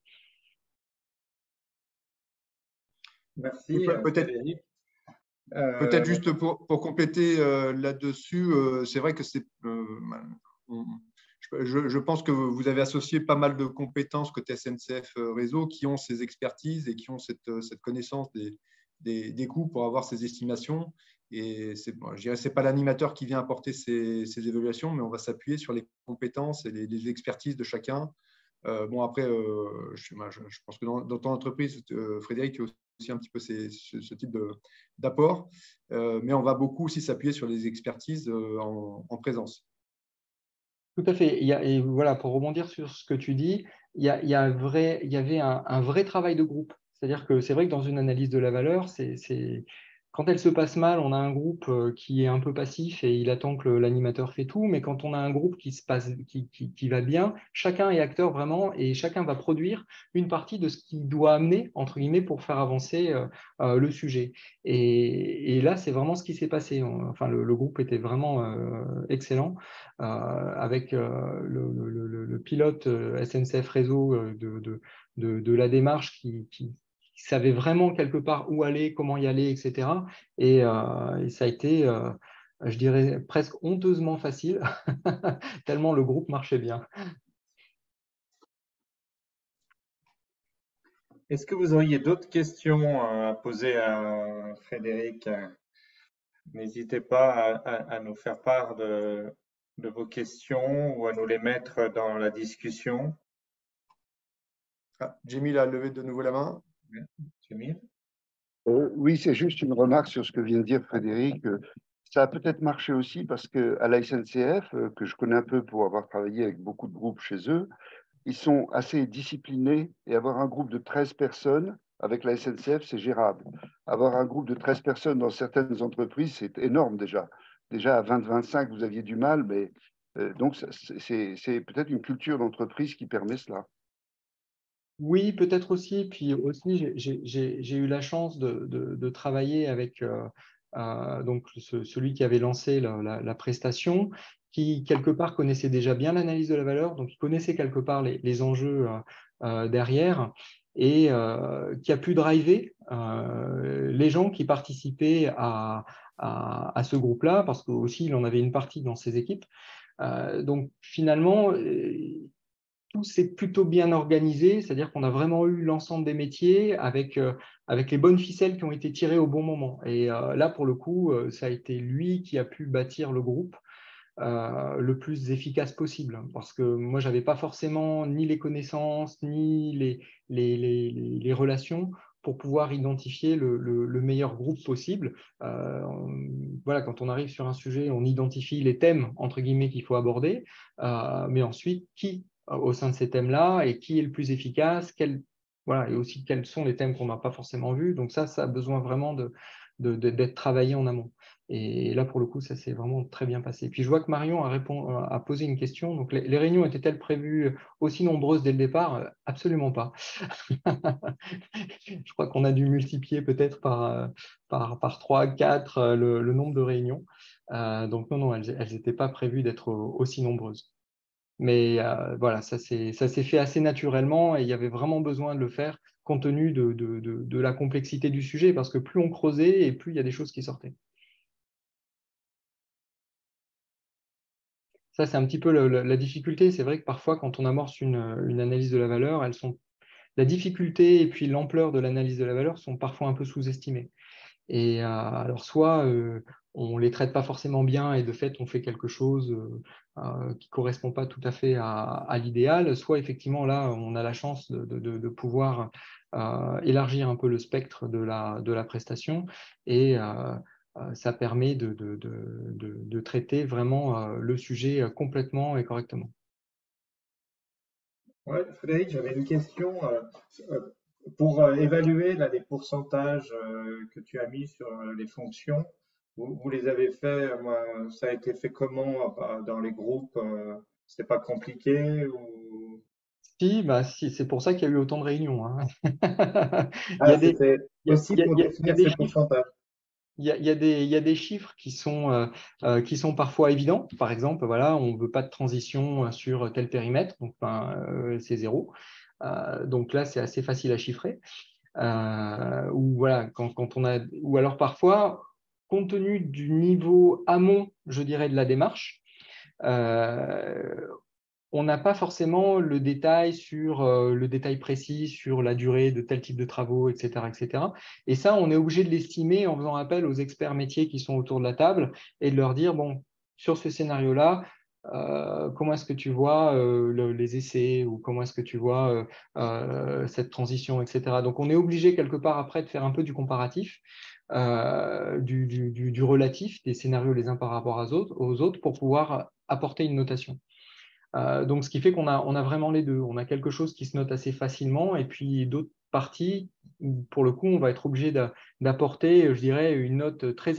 Merci, Peut-être Frédéric. juste pour compléter là-dessus, c'est vrai que je pense que vous avez associé pas mal de compétences côté SNCF Réseau qui ont ces expertises et qui ont cette connaissance des coûts pour avoir ces estimations. Et je dirais, c'est pas l'animateur qui vient apporter ces évaluations, mais on va s'appuyer sur les compétences et les expertises de chacun. Bon, après, je pense que dans ton entreprise, Frédéric, tu as aussi un petit peu ce type d'apport, mais on va beaucoup aussi s'appuyer sur les expertises en présence. Tout à fait. Et voilà, pour rebondir sur ce que tu dis, il y avait un vrai travail de groupe. C'est-à-dire que c'est vrai que dans une analyse de la valeur, quand elle se passe mal, on a un groupe qui est un peu passif et il attend que l'animateur fait tout. Mais quand on a un groupe qui va bien, chacun est acteur vraiment et chacun va produire une partie de ce qu'il doit amener, entre guillemets, pour faire avancer le sujet. Et là, c'est vraiment ce qui s'est passé. Enfin, le groupe était vraiment excellent. Avec le pilote SNCF Réseau de la démarche qui savait vraiment quelque part où aller, comment y aller, etc. Et ça a été, je dirais, presque honteusement facile, tellement le groupe marchait bien. Est-ce que vous auriez d'autres questions à poser à Frédéric? N'hésitez pas à nous faire part de vos questions ou à nous les mettre dans la discussion. Jamil a levé de nouveau la main. Jamil? Oui, c'est juste une remarque sur ce que vient de dire Frédéric. Ça a peut-être marché aussi parce qu'à la SNCF, que je connais un peu pour avoir travaillé avec beaucoup de groupes chez eux, ils sont assez disciplinés et avoir un groupe de 13 personnes avec la SNCF, c'est gérable. Avoir un groupe de 13 personnes dans certaines entreprises, c'est énorme déjà. Déjà à 20-25, vous aviez du mal, mais donc c'est peut-être une culture d'entreprise qui permet cela. Oui, peut-être aussi. Puis aussi, j'ai eu la chance de travailler avec donc celui qui avait lancé la prestation, qui quelque part connaissait déjà bien l'analyse de la valeur, donc il connaissait quelque part les enjeux derrière et qui a pu driver les gens qui participaient à ce groupe-là, parce qu'aussi il en avait une partie dans ses équipes. Donc finalement, tout s'est plutôt bien organisé, c'est-à-dire qu'on a vraiment eu l'ensemble des métiers avec les bonnes ficelles qui ont été tirées au bon moment. Et là, pour le coup, ça a été lui qui a pu bâtir le groupe le plus efficace possible. Parce que moi, je n'avais pas forcément ni les connaissances, ni les relations pour pouvoir identifier le meilleur groupe possible. Voilà, quand on arrive sur un sujet, on identifie les thèmes, entre guillemets, qu'il faut aborder, mais ensuite, qui au sein de ces thèmes-là et qui est le plus efficace, voilà, et aussi quels sont les thèmes qu'on n'a pas forcément vus. Donc ça a besoin vraiment d'être travaillé en amont. Et là, pour le coup, ça s'est vraiment très bien passé. Puis je vois que Marion a posé une question. Donc, les réunions étaient-elles prévues aussi nombreuses dès le départ? Absolument pas. Je crois qu'on a dû multiplier peut-être par 3, 4 le nombre de réunions. Donc, non, elles n'étaient pas prévues d'être aussi nombreuses. Mais voilà, ça s'est fait assez naturellement et il y avait vraiment besoin de le faire compte tenu de la complexité du sujet parce que plus on creusait et plus il y a des choses qui sortaient. Ça, c'est un petit peu la difficulté. C'est vrai que parfois, quand on amorce une analyse de la valeur, la difficulté et puis l'ampleur de l'analyse de la valeur sont parfois un peu sous-estimées. Et alors, soit on ne les traite pas forcément bien et de fait, on fait quelque chose qui ne correspond pas tout à fait à l'idéal, soit effectivement, là, on a la chance de pouvoir élargir un peu le spectre de la prestation et ça permet de traiter vraiment le sujet complètement et correctement. Ouais, Frédéric, j'avais une question. Pour évaluer là, les pourcentages que tu as mis sur les fonctions, vous les avez fait, ça a été fait comment dans les groupes? C'était pas compliqué ou... Si, c'est pour ça qu'il y a eu autant de réunions. Hein. Il y Ah, a des, c'était il y a- aussi pour il y a définir des ces chiffres. pourcentages. Il y a des chiffres qui sont parfois évidents. Par exemple, voilà, on ne veut pas de transition sur tel périmètre, donc c'est 0. Donc là, c'est assez facile à chiffrer. ou voilà, quand on a, ou alors parfois, compte tenu du niveau amont, je dirais, de la démarche, on n'a pas forcément le détail sur le détail précis sur la durée de tel type de travaux, etc., etc. Et ça, on est obligé de l'estimer en faisant appel aux experts métiers qui sont autour de la table et de leur dire, bon, sur ce scénario-là, comment est-ce que tu vois les essais ou comment est-ce que tu vois cette transition, etc. Donc, on est obligé quelque part après de faire un peu du comparatif, du relatif, des scénarios les uns par rapport aux autres pour pouvoir apporter une notation. Donc, ce qui fait qu'on a vraiment les deux. On a quelque chose qui se note assez facilement et puis d'autres parties où, pour le coup, on va être obligé d'apporter, je dirais, une note très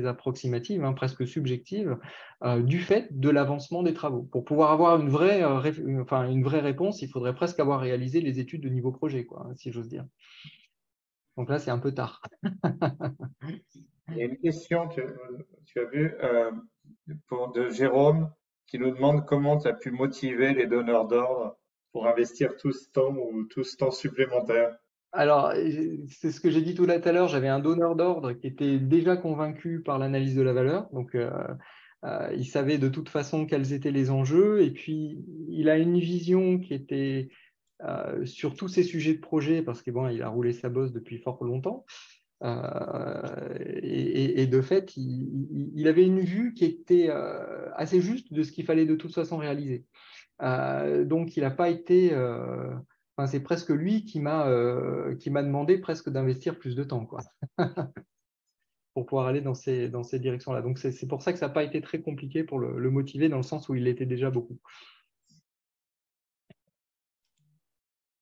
approximative, hein, presque subjective, du fait de l'avancement des travaux. Pour pouvoir avoir une vraie réponse, il faudrait presque avoir réalisé les études de niveau projet, quoi, si j'ose dire. Donc là, c'est un peu tard. Il y a une question, tu as vu, de Jérôme qui nous demande comment tu as pu motiver les donneurs d'ordre pour investir tout ce temps ou tout ce temps supplémentaire. Alors, c'est ce que j'ai dit tout à l'heure, j'avais un donneur d'ordre qui était déjà convaincu par l'analyse de la valeur, donc il savait de toute façon quels étaient les enjeux, et puis il a une vision qui était sur tous ces sujets de projet, parce que bon, il a roulé sa bosse depuis fort longtemps, et de fait, il avait une vue qui était assez juste de ce qu'il fallait de toute façon réaliser. Donc, il n'a pas été. Enfin, c'est presque lui qui m'a demandé presque d'investir plus de temps, quoi, pour pouvoir aller dans ces directions-là. Donc, c'est pour ça que ça n'a pas été très compliqué pour le motiver, dans le sens où il l'était déjà beaucoup.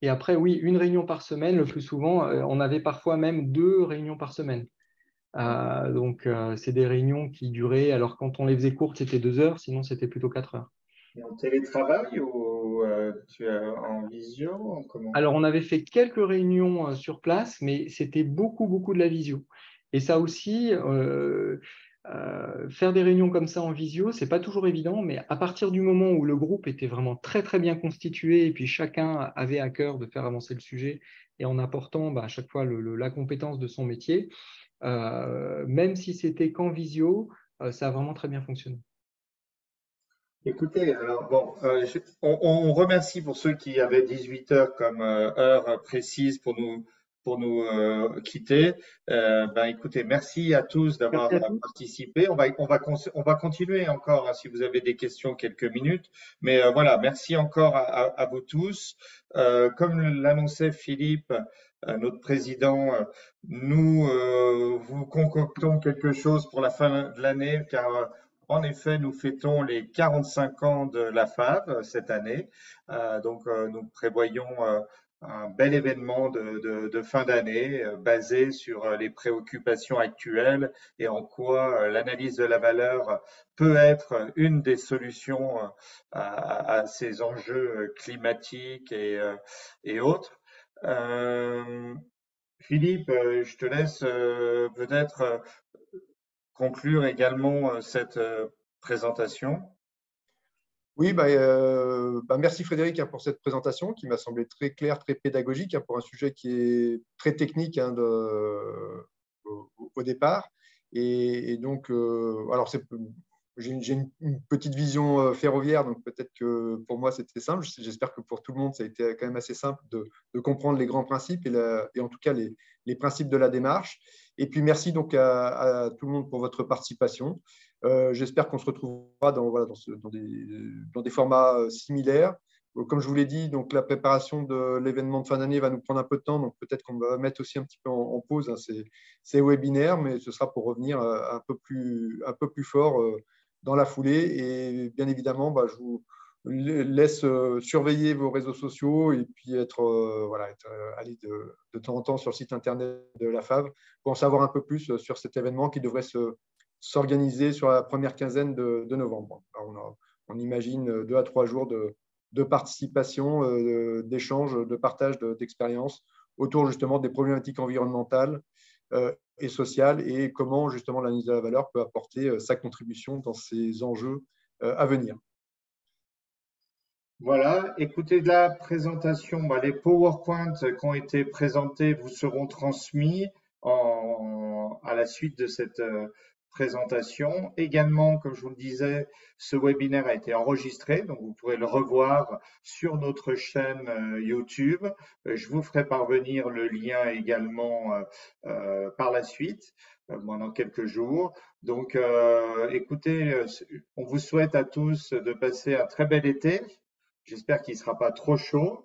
Et après, oui, une réunion par semaine, le plus souvent, on avait parfois même 2 réunions par semaine. Donc, c'est des réunions qui duraient, alors quand on les faisait courtes, c'était 2 heures, sinon c'était plutôt 4 heures. Et en télétravail ou tu es en visio, comment? Alors, on avait fait quelques réunions sur place, mais c'était beaucoup de la visio. Et ça aussi, faire des réunions comme ça en visio, c'est pas toujours évident, mais à partir du moment où le groupe était vraiment très bien constitué et puis chacun avait à cœur de faire avancer le sujet et en apportant à chaque fois la compétence de son métier, même si c'était qu'en visio, ça a vraiment très bien fonctionné. Écoutez, alors bon, on remercie pour ceux qui avaient 18 heures comme heure précise pour nous quitter. Écoutez, merci à tous d'avoir Merci à tous. participé. On va continuer encore hein, si vous avez des questions quelques minutes. Mais voilà, merci encore à vous tous. Comme l'annonçait Philippe, notre président, nous vous concoctons quelque chose pour la fin de l'année car en effet, nous fêtons les 45 ans de la FAV cette année. Nous prévoyons un bel événement de fin d'année basé sur les préoccupations actuelles et en quoi l'analyse de la valeur peut être une des solutions à ces enjeux climatiques et autres. Philippe, je te laisse peut-être conclure également cette présentation. Oui, merci Frédéric pour cette présentation qui m'a semblé très claire, très pédagogique pour un sujet qui est très technique au départ. Et donc, alors j'ai une petite vision ferroviaire, donc peut-être que pour moi c'était simple. J'espère que pour tout le monde ça a été quand même assez simple de comprendre les grands principes et en tout cas les principes de la démarche. Et puis merci donc à tout le monde pour votre participation. J'espère qu'on se retrouvera dans des formats similaires. Comme je vous l'ai dit, donc la préparation de l'événement de fin d'année va nous prendre un peu de temps, donc peut-être qu'on va mettre aussi un petit peu en pause ces webinaires, mais ce sera pour revenir un peu plus fort dans la foulée. Et bien évidemment, je vous laisse surveiller vos réseaux sociaux et puis aller de temps en temps sur le site internet de la FAV pour en savoir un peu plus sur cet événement qui devrait s'organiser sur la première quinzaine de novembre. Alors, on imagine 2 à 3 jours de participation, d'échange, de partage d'expériences autour justement des problématiques environnementales et sociales et comment justement l'analyse de la valeur peut apporter sa contribution dans ces enjeux à venir. Voilà, écoutez la présentation, les PowerPoint qui ont été présentés vous seront transmis à la suite de cette présentation. Également, comme je vous le disais, ce webinaire a été enregistré, donc vous pourrez le revoir sur notre chaîne YouTube. Je vous ferai parvenir le lien également par la suite, dans quelques jours. Donc, écoutez, on vous souhaite à tous de passer un très bel été. J'espère qu'il ne sera pas trop chaud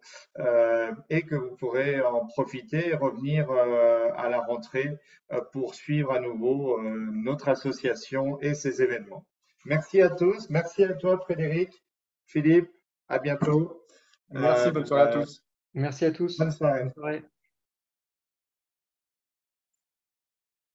et que vous pourrez en profiter et revenir à la rentrée pour suivre à nouveau notre association et ses événements. Merci à tous. Merci à toi, Frédéric. Philippe, à bientôt. Merci, bonne soirée à tous. Merci à tous. Bonne soirée. Bonne soirée.